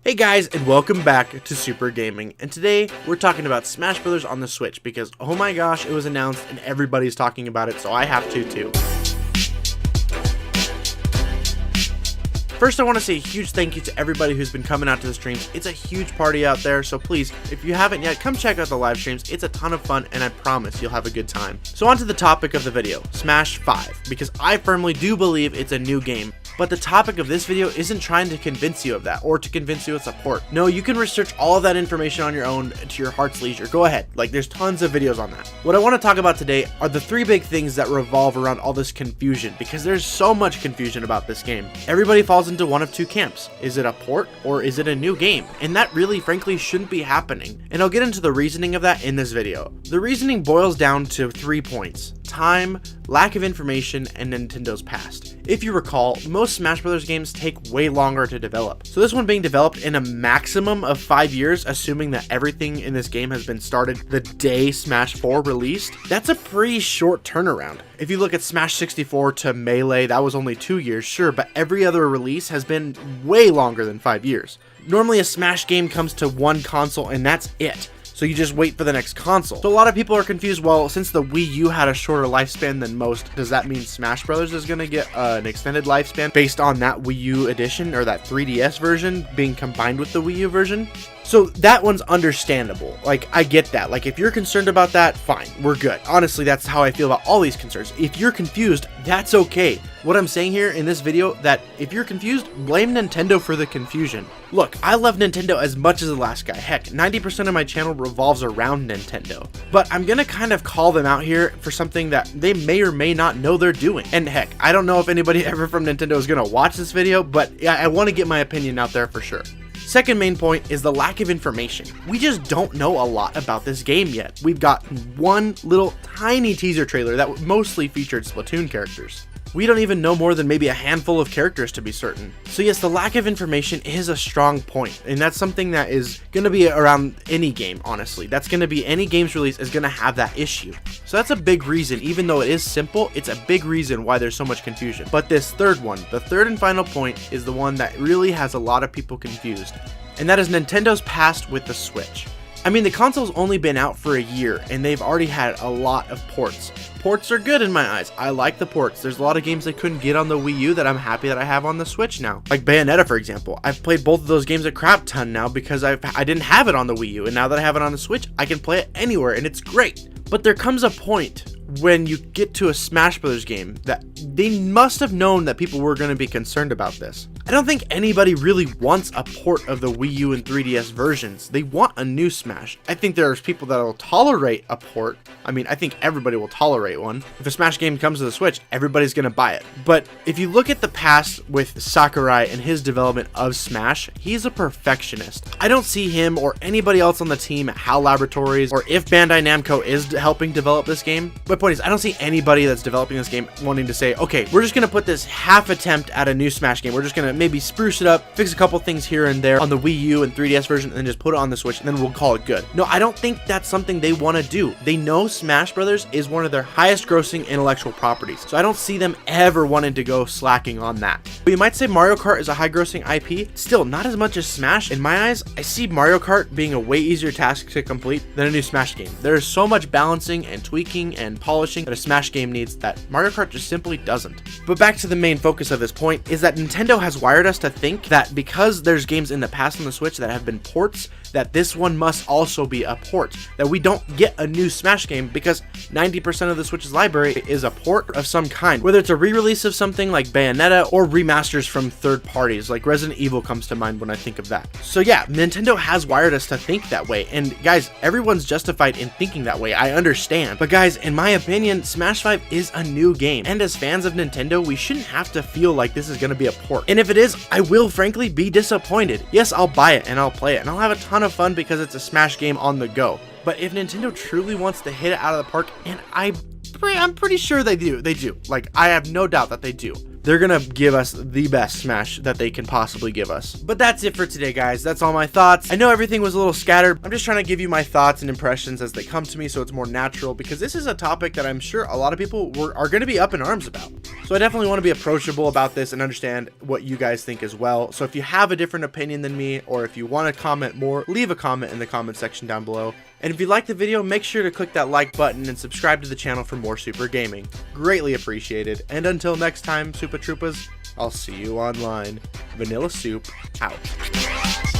Hey guys, and welcome back to Super Gaming, and today we're talking about Smash Bros. On the Switch because, oh my gosh, it was announced and everybody's talking about it, so I have to too. First, I want to say a huge thank you to everybody who's been coming out to the streams. It's a huge party out there, so please, if you haven't yet, come check out the live streams. It's a ton of fun, and I promise you'll have a good time. So on to the topic of the video, Smash 5, because I firmly do believe it's a new game. But the topic of this video isn't trying to convince you of that or to convince you it's a port. No, you can research all of that information on your own to your heart's leisure. Go ahead. There's tons of videos on that. What I want to talk about today are the three big things that revolve around all this confusion, because there's so much confusion about this game. Everybody falls into one of two camps. Is it a port or is it a new game? And that really, frankly, shouldn't be happening. And I'll get into the reasoning of that in this video. The reasoning boils down to 3 points: time, lack of information, and Nintendo's past. If you recall, most Smash Bros. Games take way longer to develop. So this one being developed in a maximum of 5 years, assuming that everything in this game has been started the day Smash 4 released, that's a pretty short turnaround. If you look at Smash 64 to Melee, that was only 2 years, sure, but every other release has been way longer than 5 years. Normally a Smash game comes to one console and that's it. So you just wait for the next console. So a lot of people are confused, well, since the Wii U had a shorter lifespan than most, does that mean Smash Bros. Is gonna get an extended lifespan based on that Wii U edition or that 3DS version being combined with the Wii U version? So that one's understandable. I get that. If you're concerned about that, fine, we're good. Honestly, that's how I feel about all these concerns. If you're confused, that's okay. What I'm saying here in this video, that if you're confused, blame Nintendo for the confusion. Look, I love Nintendo as much as the last guy. Heck, 90% of my channel revolves around Nintendo. But I'm gonna kind of call them out here for something that they may or may not know they're doing. And heck, I don't know if anybody ever from Nintendo is gonna watch this video, but I want to get my opinion out there for sure. Second main point is the lack of information. We just don't know a lot about this game yet. We've got one little tiny teaser trailer that mostly featured Splatoon characters. We don't even know more than maybe a handful of characters to be certain. So yes, the lack of information is a strong point, and that's something that is going to be around any game, honestly. That's going to be any game's release is going to have that issue. So that's a big reason. Even though it is simple, it's a big reason why there's so much confusion. But this third one, the third and final point, is the one that really has a lot of people confused, and that is Nintendo's past with the Switch. I mean, the console's only been out for a year, and they've already had a lot of ports. Ports are good in my eyes. I like the ports. There's a lot of games I couldn't get on the Wii U that I'm happy that I have on the Switch now. Like Bayonetta, for example. I've played both of those games a crap ton now because I didn't have it on the Wii U, and now that I have it on the Switch, I can play it anywhere, and it's great. But there comes a point when you get to a Smash Bros. Game that they must have known that people were going to be concerned about this. I don't think anybody really wants a port of the Wii U and 3DS versions. They want a new Smash. I think there's people that will tolerate a port. I mean, I think everybody will tolerate one. If a Smash game comes to the Switch, everybody's going to buy it. But if you look at the past with Sakurai and his development of Smash, he's a perfectionist. I don't see him or anybody else on the team at HAL Laboratories, or if Bandai Namco is helping develop this game. My point is, I don't see anybody that's developing this game wanting to say, okay, we're just going to put this half attempt at a new Smash game. We're just going to maybe spruce it up, fix a couple things here and there on the Wii U and 3DS version, and then just put it on the Switch, and then we'll call it good. No, I don't think that's something they want to do. They know Smash Brothers is one of their highest grossing intellectual properties, so I don't see them ever wanting to go slacking on that. But you might say Mario Kart is a high grossing IP, still not as much as Smash. In my eyes, I see Mario Kart being a way easier task to complete than a new Smash game. There's so much balancing and tweaking and polishing that a Smash game needs that Mario Kart just simply doesn't. But back to the main focus of this point is that Nintendo has wired us to think that because there's games in the past on the Switch that have been ports, that this one must also be a port, that we don't get a new Smash game because 90% of the Switch's library is a port of some kind, whether it's a re-release of something like Bayonetta or remasters from third parties, like Resident Evil comes to mind when I think of that. So yeah, Nintendo has wired us to think that way, and guys, everyone's justified in thinking that way, I understand. But guys, in my opinion, Smash 5 is a new game, and as fans of Nintendo, we shouldn't have to feel like this is going to be a port. And if it is, I will frankly be disappointed. Yes, I'll buy it and I'll play it, and I'll have a ton of fun because it's a Smash game on the go. But if Nintendo truly wants to hit it out of the park, and I'm pretty sure they do. I have no doubt that they do. They're gonna give us the best Smash that they can possibly give us. But that's it for today, guys. That's all my thoughts. I know everything was a little scattered. I'm just trying to give you my thoughts and impressions as they come to me so it's more natural, because this is a topic that I'm sure a lot of people are gonna be up in arms about. So I definitely want to be approachable about this and understand what you guys think as well. So if you have a different opinion than me, or if you want to comment more, leave a comment in the comment section down below. And if you liked the video, make sure to click that like button and subscribe to the channel for more Super Gaming. Greatly appreciated. And until next time, Super Troopas, I'll see you online. Vanilla Soup out.